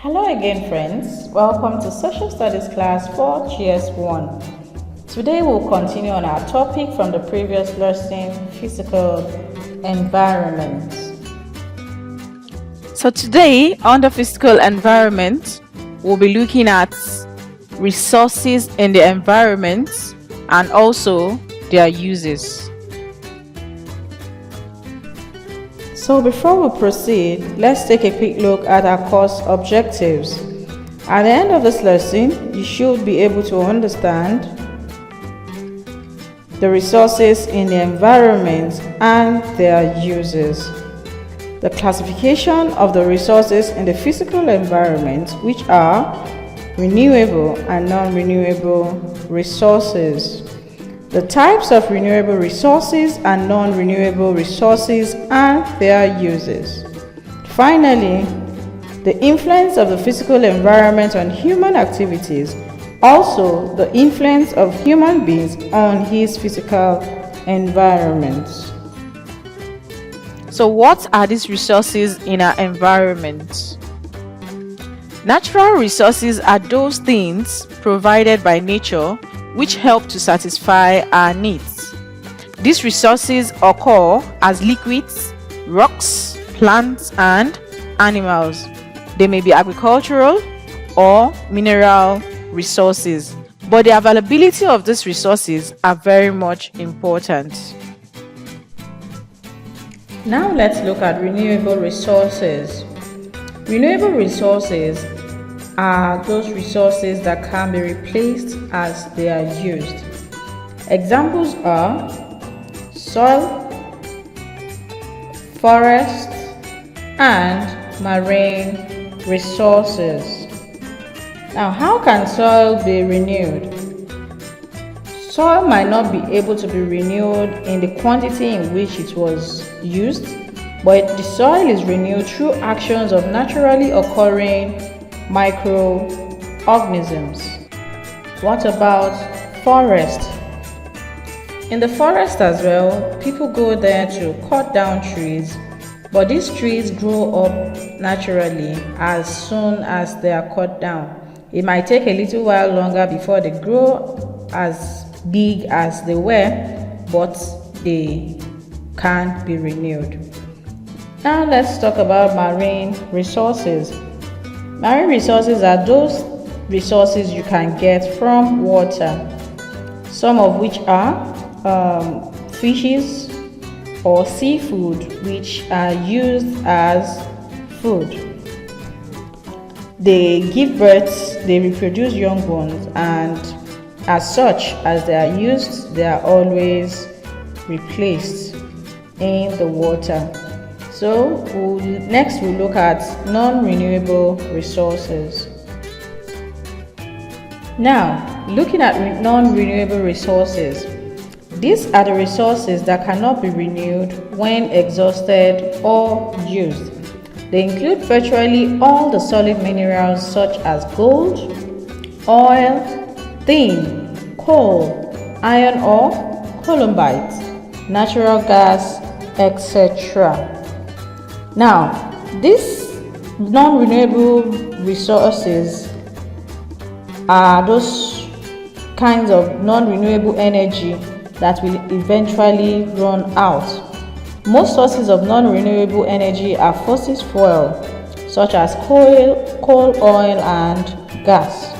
Hello again, friends. Welcome to Social Studies class for J.S.S.1. Today we'll continue on our topic from the previous lesson, physical environment. So today, on the physical environment, we'll be looking at resources in the environment and also their uses. So before we proceed, let's take a quick look at our course objectives. At the end of this lesson, you should be able to understand the resources in the environment and their uses, the classification of the resources in the physical environment, which are renewable and non-renewable resources, the types of renewable resources and non-renewable resources and their uses. Finally, the influence of the physical environment on human activities, also the influence of human beings on his physical environment. So what are these resources in our environment? Natural resources are those things provided by nature which help to satisfy our needs. These resources occur as liquids, rocks, plants, and animals. They may be agricultural or mineral resources, but the availability of these resources are very much important. Now let's look at renewable resources. Renewable resources are those resources that can be replaced as they are used. Examples are soil, forest, and marine resources. Now, how can soil be renewed? Soil might not be able to be renewed in the quantity in which it was used, but the soil is renewed through actions of naturally occurring microorganisms. What about forest? In the forest as well, people go there to cut down trees, but these trees grow up naturally as soon as they are cut down. It might take a little while longer before they grow as big as they were, but they can be renewed. Now let's talk about marine resources. Marine resources are those resources you can get from water, some of which are fishes or seafood, which are used as food. They give birth, they reproduce young ones, and as such, as they are used, they are always replaced in the water. So next we'll look at non-renewable resources. Now, looking at non-renewable resources, these are the resources that cannot be renewed when exhausted or used. They include virtually all the solid minerals such as gold, oil, tin, coal, iron ore, columbite, natural gas, etc. Now, these non-renewable resources are those kinds of non-renewable energy that will eventually run out. Most sources of non-renewable energy are fossil fuel, such as coal, oil, and gas.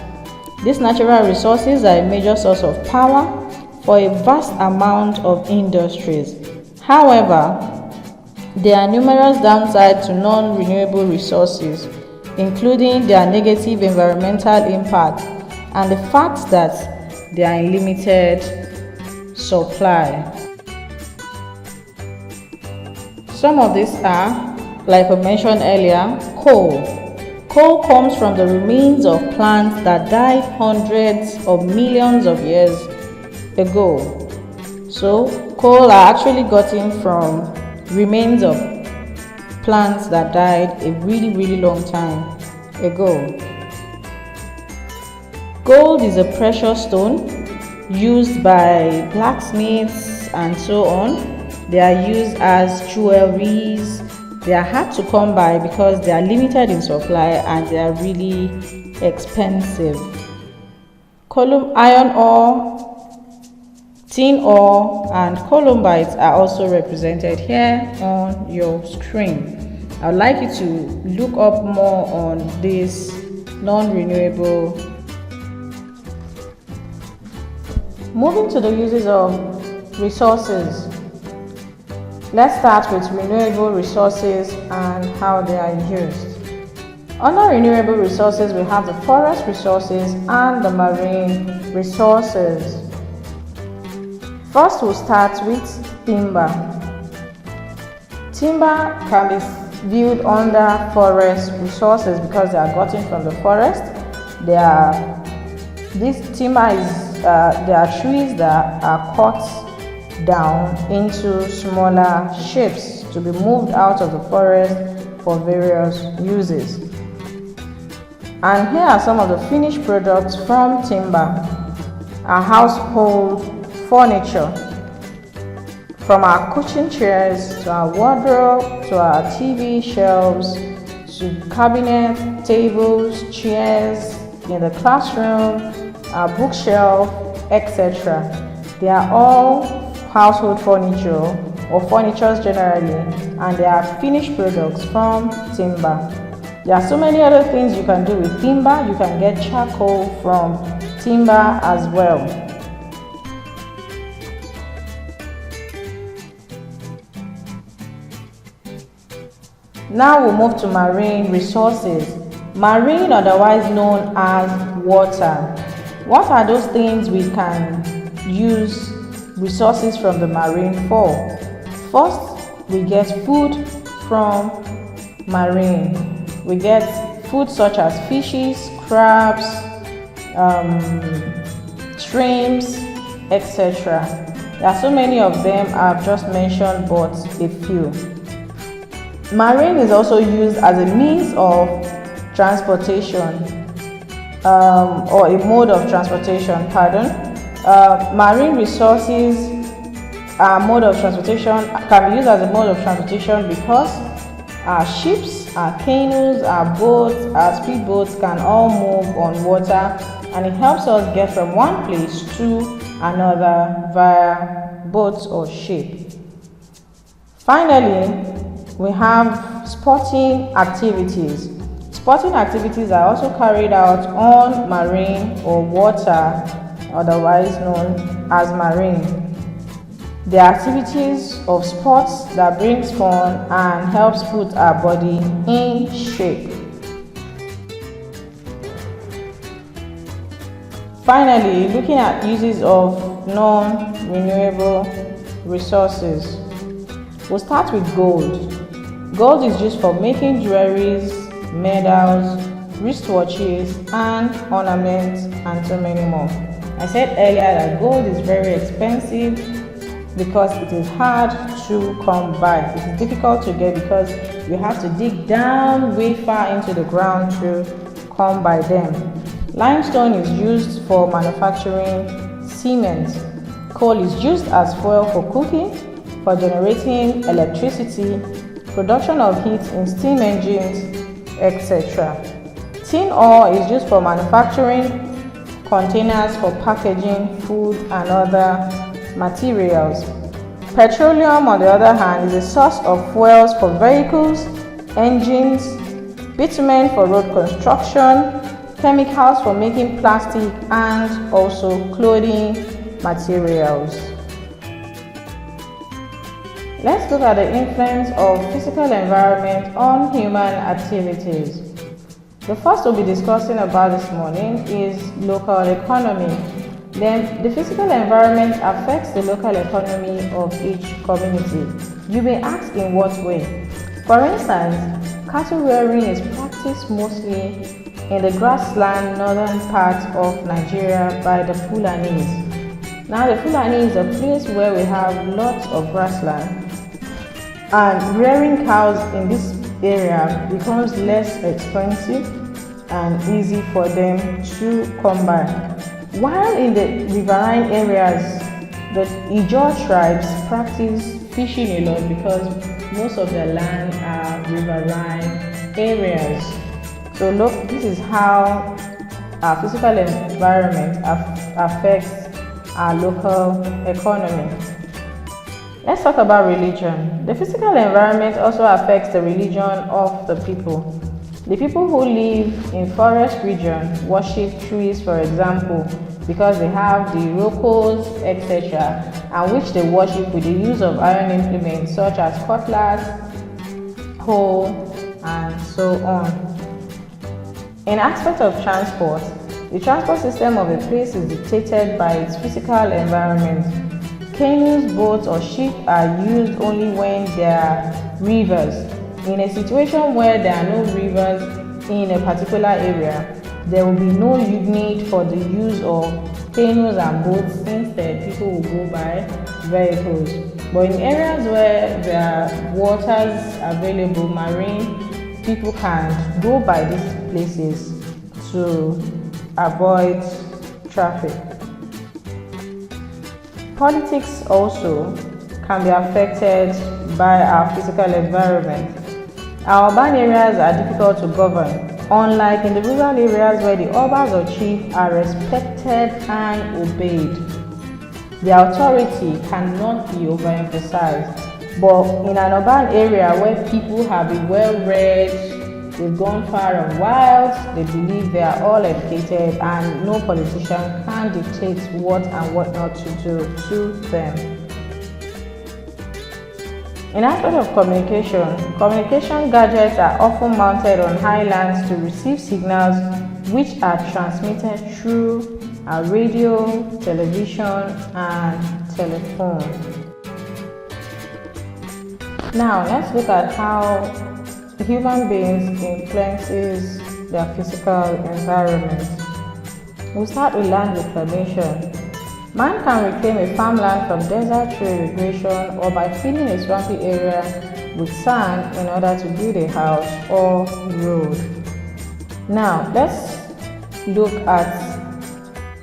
These natural resources are a major source of power for a vast amount of industries. However, there are numerous downsides to non-renewable resources, including their negative environmental impact and the fact that they are in limited supply. Some of these are, like I mentioned earlier, coal. Coal comes from the remains of plants that died hundreds of millions of years ago. So, coal are actually gotten from remains of plants that died a really long time ago. Gold is a precious stone used by blacksmiths and so on. They are used as jewelries They are hard to come by because they are limited in supply and they are really expensive. Iron ore, tin ore, and columbites are also represented here on your screen. I would like you to look up more on this non-renewable. Moving to the uses of resources. Let's start with renewable resources and how they are used. Under renewable resources, we have the forest resources and the marine resources. First, we'll start with timber. Timber can be viewed under forest resources because they are gotten from the forest. This timber is there are trees that are cut down into smaller shapes to be moved out of the forest for various uses. And here are some of the finished products from timber. Our household furniture, from our kitchen chairs to our wardrobe to our TV shelves to cabinet, tables, chairs in the classroom, our bookshelf, etc. They are all household furniture or furnitures generally, and they are finished products from timber. There are so many other things you can do with timber. You can get charcoal from timber as well. Now we'll move to marine resources. Marine, otherwise known as water. What are those things we can use resources from the marine for? First, we get food from marine. We get food such as fishes, crabs, shrimps, etc. There are so many of them. I've just mentioned but a few. Marine is also used as a means of transportation, or a mode of transportation, marine resources can be used as a mode of transportation because our ships, our canoes, our boats, our speedboats can all move on water, and it helps us get from one place to another via boats or ship. Finally, we have sporting activities. Sporting activities are also carried out on marine or water, otherwise known as marine. They are activities of sports that brings fun and helps put our body in shape. Finally, looking at uses of non-renewable resources. We'll start with gold. Gold is used for making jewelries, medals, wristwatches, and ornaments, and so many more. I said earlier that gold is very expensive because it is hard to come by. It is difficult to get because you have to dig down way far into the ground to come by them. Limestone is used for manufacturing cement. Coal is used as fuel for cooking, for generating electricity, production of heat in steam engines, etc. Tin ore is used for manufacturing containers for packaging food and other materials. Petroleum, on the other hand, is a source of fuels for vehicles, engines, bitumen for road construction, chemicals for making plastic, and also clothing materials. Let's look at the influence of physical environment on human activities. The first we'll be discussing about this morning is local economy. Then the physical environment affects the local economy of each community. You may ask, in what way? For instance, cattle rearing is practiced mostly in the grassland northern part of Nigeria by the Fulanis. Now the Fulani is a place where we have lots of grassland, and rearing cows in this area becomes less expensive and easy for them to come by. While in the riverine areas, the Ijaw tribes practice fishing a lot because most of their land are riverine areas. So look, this is how our physical environment affects our local economy. Let's talk about religion. The physical environment also affects the religion of the people. The people who live in forest region worship trees, for example, because they have the rocos, etc., and which they worship with the use of iron implements such as cutlass, hoe, and so on. In aspect of transport, the transport system of a place is dictated by its physical environment. Canoes, boats, or ships are used only when there are rivers. In a situation where there are no rivers in a particular area, there will be no need for the use of canoes and boats. Instead, people will go by vehicles. But in areas where there are waters available, marine, people can go by these places to avoid traffic. Politics also can be affected by our physical environment. Our urban areas are difficult to govern, unlike in the rural areas where the elders or chiefs are respected and obeyed. The authority cannot be overemphasized, but in an urban area where people have been well-read, they've gone far and wide, they believe they are all educated, and no politician can dictate what and what not to do to them. In aspect of communication gadgets are often mounted on highlands to receive signals which are transmitted through a radio, television, and telephone. Now let's look at how human beings influences their physical environment. We'll start with land reclamation. Man can reclaim a farmland from desert through irrigation or by filling a swampy area with sand in order to build a house or road. Now, let's look at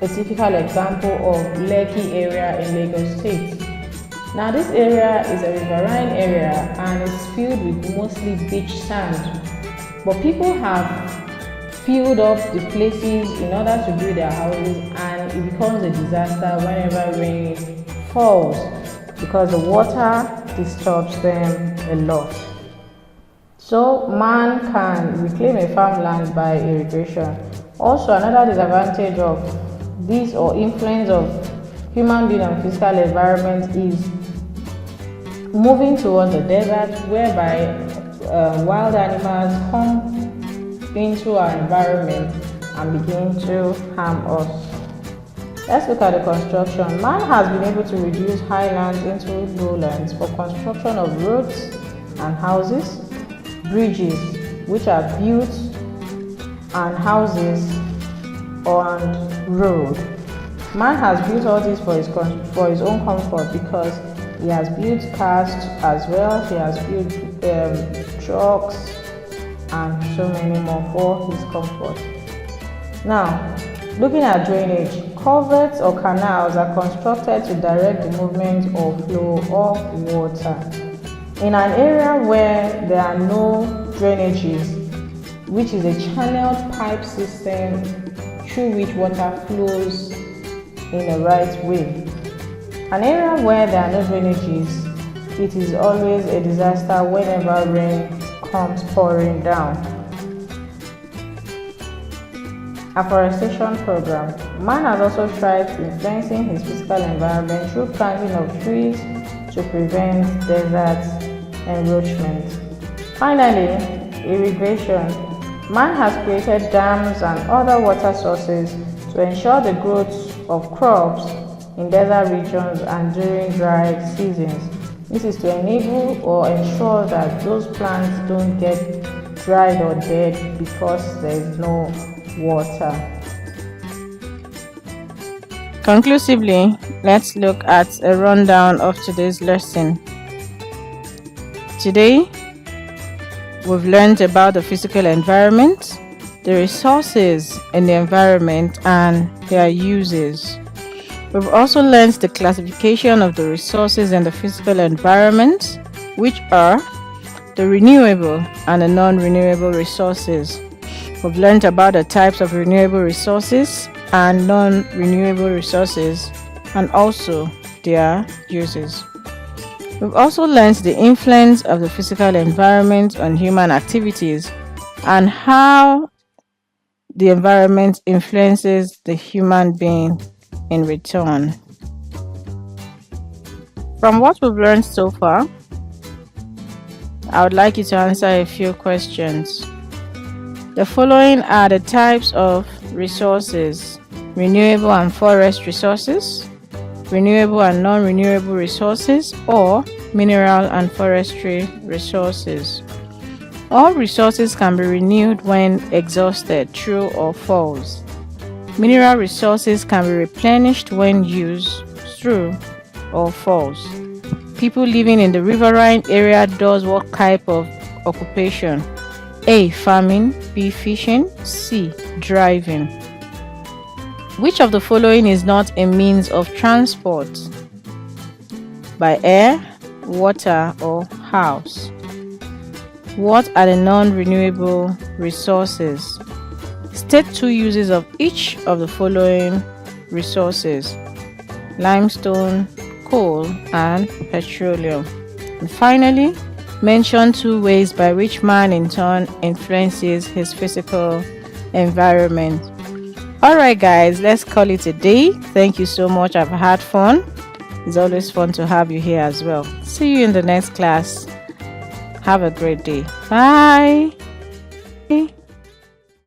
a typical example of Lekki area in Lagos State. Now, this area is a riverine area and is filled with mostly beach sand, but people have filled up the places in order to build their houses, and it becomes a disaster whenever rain falls because the water disturbs them a lot. So man can reclaim a farmland by irrigation. Also, another disadvantage of this or influence of human being on physical environment is moving towards the desert, whereby wild animals come into our environment and begin to harm us. Let's look at the construction. Man has been able to reduce highlands into lowlands for construction of roads and houses, bridges which are built, and houses on road. Man has built all this for his own comfort, because he has built cars as well. He has built trucks and so many more for his comfort. Now, looking at drainage, culverts or canals are constructed to direct the movement or flow of water. In an area where there are no drainages, which is a channeled pipe system through which water flows in a right way. An area where there are no drainages, it is always a disaster whenever rain comes pouring down. Afforestation program. Man has also tried influencing his physical environment through planting of trees to prevent desert encroachment. Finally, irrigation. Man has created dams and other water sources to ensure the growth of crops in desert regions and during dry seasons. This is to enable or ensure that those plants don't get dried or dead because there is no water. Conclusively, let's look at a rundown of today's lesson. Today, we've learned about the physical environment, the resources in the environment, and their uses. We've also learned the classification of the resources in the physical environment, which are the renewable and the non-renewable resources. We've learned about the types of renewable resources and non-renewable resources and also their uses. We've also learned the influence of the physical environment on human activities and how the environment influences the human being in return. From what we've learned so far, I would like you to answer a few questions. The following are the types of resources: renewable and forest resources, renewable and non-renewable resources, or mineral and forestry resources. All resources can be renewed when exhausted, true or false. Mineral resources can be replenished when used, true or false. People living in the riverine area does what type of occupation? A. Farming, B. Fishing, C. Driving. Which of the following is not a means of transport? By air, water, or house? What are the non-renewable resources? State two uses of each of the following resources: limestone, coal, and petroleum. And finally, mention two ways by which man in turn influences his physical environment. Alright guys, let's call it a day. Thank you so much. I've had fun. It's always fun to have you here as well. See you in the next class. Have a great day. Bye.